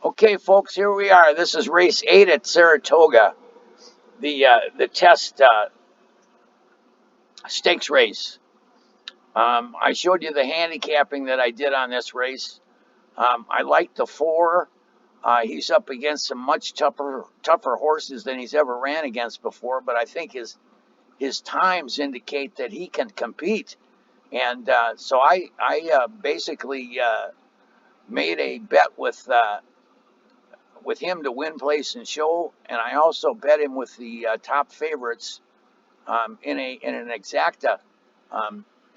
Okay, folks, here we are. This is race 8 at Saratoga, the test stakes race. I showed you the handicapping that I did on this race. I like the 4. He's up against some much tougher horses than he's ever ran against before, but I think his times indicate that he can compete. And so I basically made a bet with him to win, place, and show, and I also bet him with the top favorites in an exacta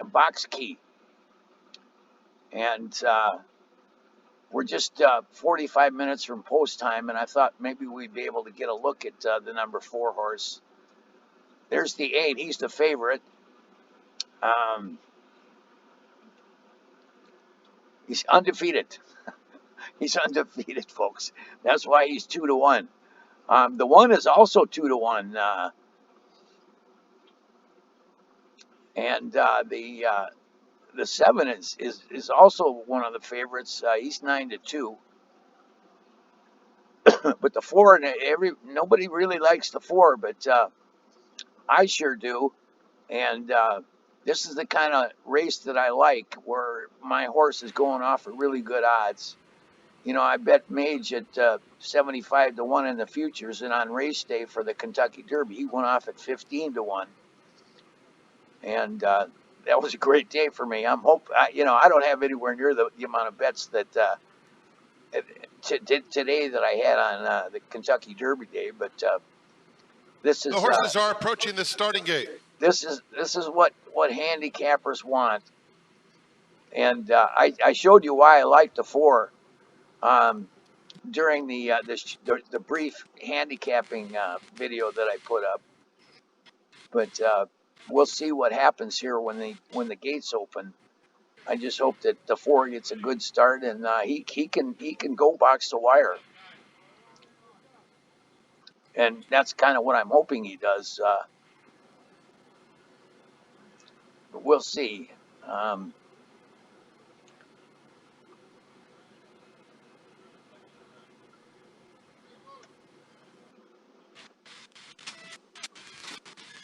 box key, and we're just 45 minutes from post time, and I thought maybe we'd be able to get a look at the number 4 horse. There's the 8. He's the favorite. Um, he's undefeated. He's undefeated, folks. That's why he's 2-1. The 1 is also 2-1, and the 7 is also one of the favorites. He's 9-2. But the 4, nobody really likes the 4, but I sure do. And this is the kind of race that I like, where my horse is going off at really good odds. You know, I bet Mage at 75-1 in the futures, and on race day for the Kentucky Derby, he went off at 15-1, and that was a great day for me. I don't have anywhere near the amount of bets that today that I had on the Kentucky Derby day, but this is the horses are approaching the starting gate. This is what handicappers want, and I showed you why I like the 4 during the brief handicapping video that I put up, but we'll see what happens here when the gates open. I just hope that the 4 gets a good start, and he can go box to wire, and that's kind of what I'm hoping he does. But we'll see.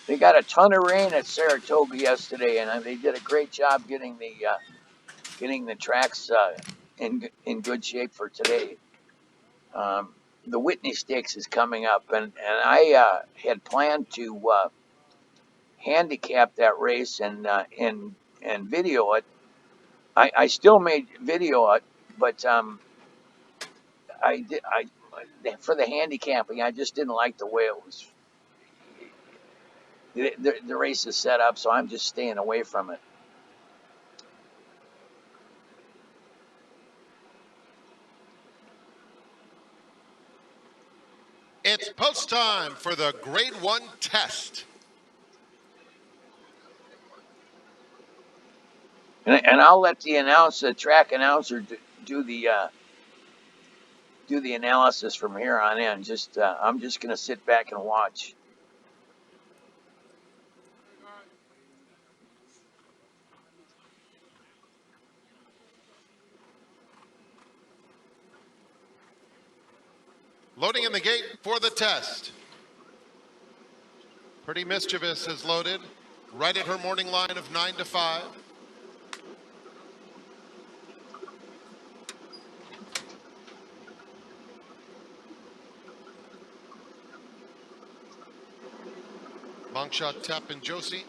They got a ton of rain at Saratoga yesterday, and they did a great job getting the tracks in good shape for today. The Whitney Stakes is coming up, and I had planned to handicap that race and video it. I still made video it, but I for the handicapping, I just didn't like the way it was. The race is set up, so I'm just staying away from it. It's post time for the Grade 1 test. And I'll let the track announcer do the analysis from here on in. I'm just going to sit back and watch. Loading in the gate for the test. Pretty Mischievous is loaded, right at her morning line of 9-5. Long shot tap and Josie.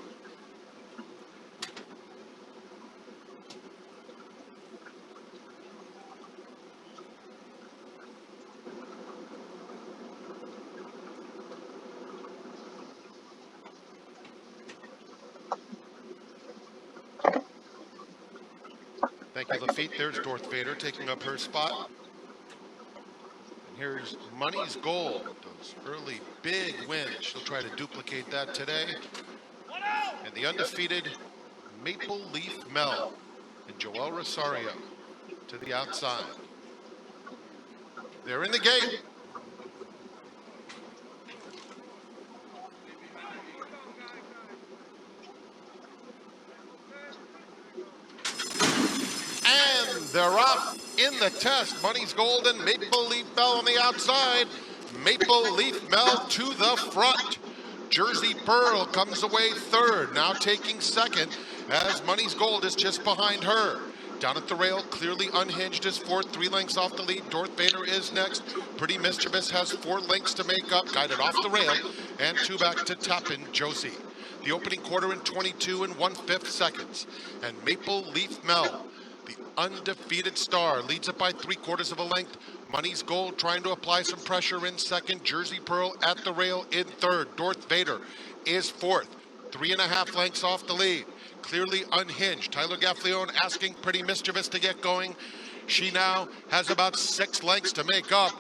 Thank you, Lafitte. There's Dorth Vader taking up her spot. And here's Money's Gold. Those early big wins. She'll try to duplicate that today. And the undefeated Maple Leaf Mel and Joel Rosario to the outside. They're in the gate. And They're off in the test. Money's Gold and Maple Leaf Mel on the outside. Maple Leaf Mel to the front. Jersey Pearl comes away third, now taking second as Money's Gold is just behind her. Down at the rail, Clearly Unhinged is fourth, 3 lengths off the lead. Darth Vader is next. Pretty Mischievous has 4 lengths to make up, guided off the rail, and 2 back to Tappin Josie. The opening quarter in 22 and 1/5 seconds. And Maple Leaf Mel, the undefeated star, leads it by 3/4 of a length. Money's Gold trying to apply some pressure in second. Jersey Pearl at the rail in third. Darth Vader is fourth, 3.5 lengths off the lead. Clearly Unhinged. Tyler Gaffleone asking Pretty Mischievous to get going. She now has about 6 lengths to make up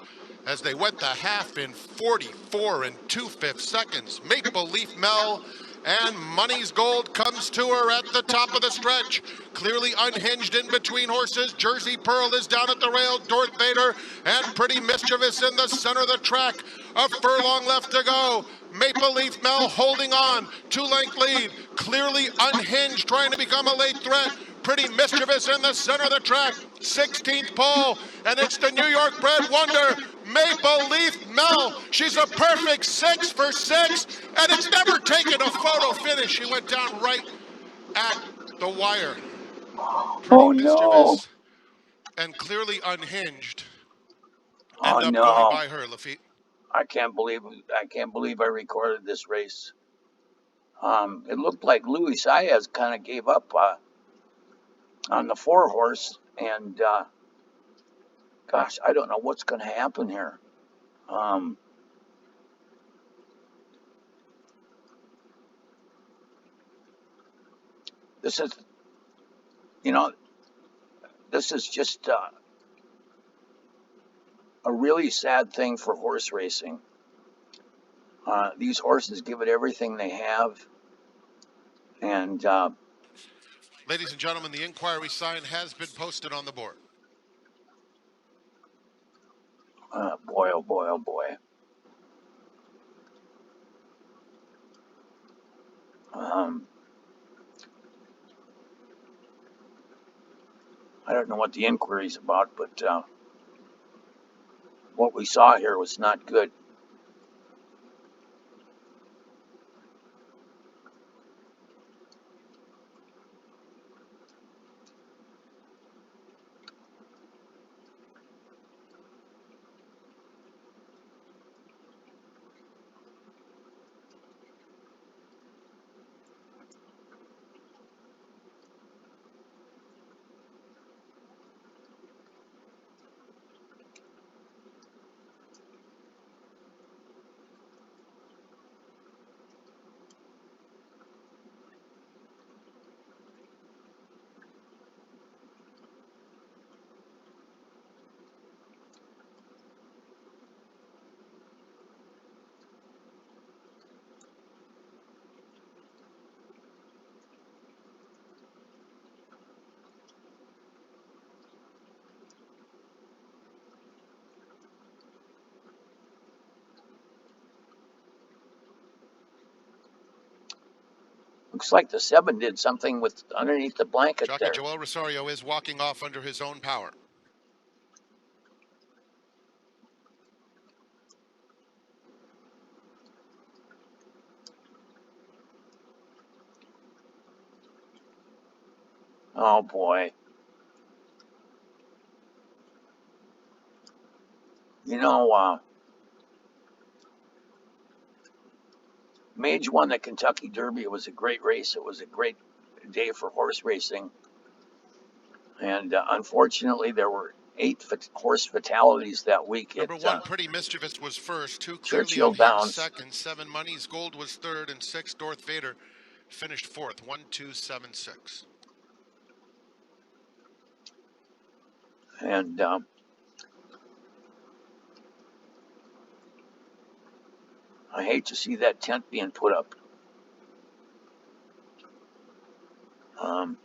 as they went the half in 44 and 2/5 seconds. Maple Leaf Mel and Money's Gold comes to her at the top of the stretch. Clearly Unhinged in between horses. Jersey Pearl is down at the rail. Darth Vader and Pretty Mischievous in the center of the track. A furlong left to go. Maple Leaf Mel holding on. 2-length lead. Clearly Unhinged trying to become a late threat. Pretty Mischievous in the center of the track. 16th pole, and it's the New York bred wonder, Maple Leaf Mel. She's a perfect 6 for 6, and it's never taken a photo finish. She went down right at the wire. Pretty Oh no! Mischievous and Clearly Unhinged Oh end up going no! by her, Lafitte. I can't believe I recorded this race. It looked like Luis Saez kind of gave up on the 4 horse, and gosh, I don't know what's going to happen here. Um, this is, you know, this is just a really sad thing for horse racing. These horses give it everything they have, and Ladies and gentlemen, the inquiry sign has been posted on the board. boy, oh boy, oh boy. Um, I don't know what the inquiry's about, but what we saw here was not good. Looks like the 7 did something with underneath the blanket Jockey there. Joel Rosario is walking off under his own power. Oh boy. You know, Mage won the Kentucky Derby. It was a great race. It was a great day for horse racing. And unfortunately, there were 8 horse fatalities that week Number at 1, Pretty Mischievous was first. 2, Clearly Churchill Unhinged Downs. second. 7, Money's Gold was third. And 6, Darth Vader finished fourth. 1, 2, 7, 6. And I hate to see that tent being put up. Um,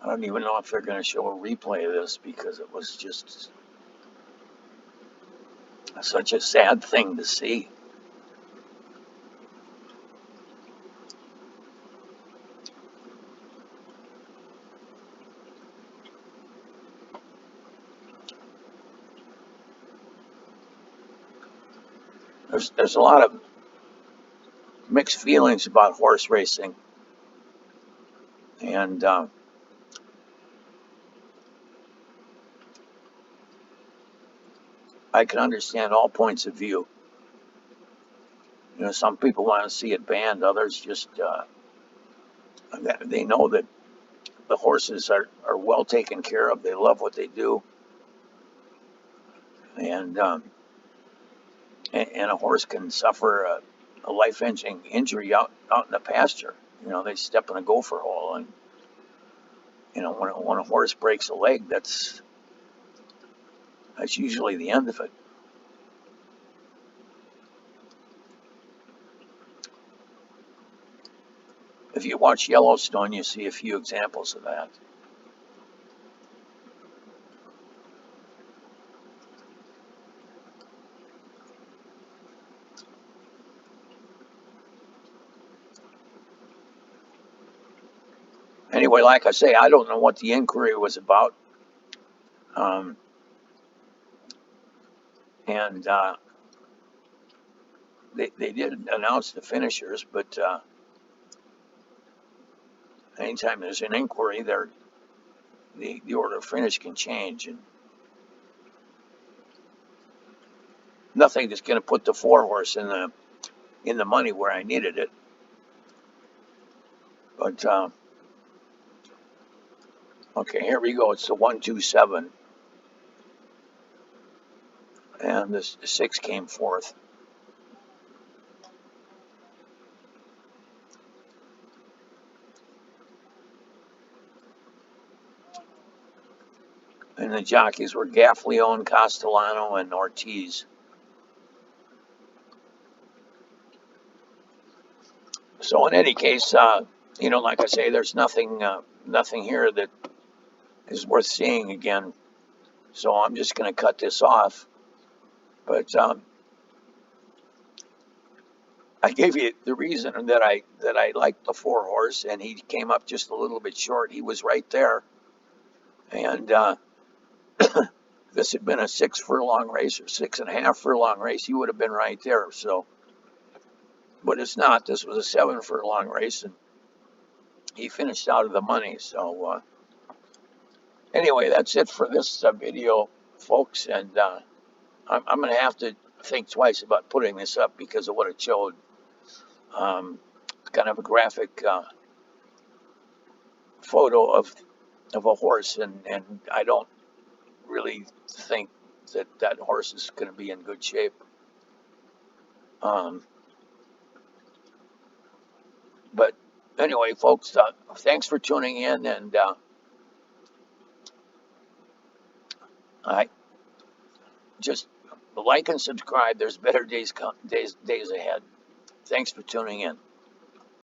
I don't even know if they're going to show a replay of this because it was just such a sad thing to see. There's a lot of mixed feelings about horse racing, and I can understand all points of view. Some people want to see it banned, others just they know that the horses are well taken care of. They love what they do, and and a horse can suffer a life-ending injury out in the pasture. They step in a gopher hole, and when a horse breaks a leg, that's usually the end of it. If you watch Yellowstone, you see a few examples of that. Anyway, like I say, I don't know what the inquiry was about. Um, and they did announce the finishers, but anytime there's an inquiry, the order of finish can change, and nothing is going to put the 4 horse in the money where I needed it. But okay, here we go. It's the 1-2-7, and the 6 came fourth. And the jockeys were Gaffleone, Castellano, and Ortiz. So in any case, like I say, there's nothing here that is worth seeing again. So I'm just going to cut this off. But I gave you the reason that I liked the 4 horse, and he came up just a little bit short. He was right there, and this had been a 6 furlong race or 6.5 furlong race, he would have been right there. So, but it's not. This was a 7 furlong race, and he finished out of the money. So anyway, that's it for this video, folks, and I'm going to have to think twice about putting this up because of what it showed. Kind of a graphic photo of a horse, and I don't really think that horse is going to be in good shape. Um, but anyway, folks, thanks for tuning in, and I just like and subscribe. There's better days ahead. Thanks for tuning in.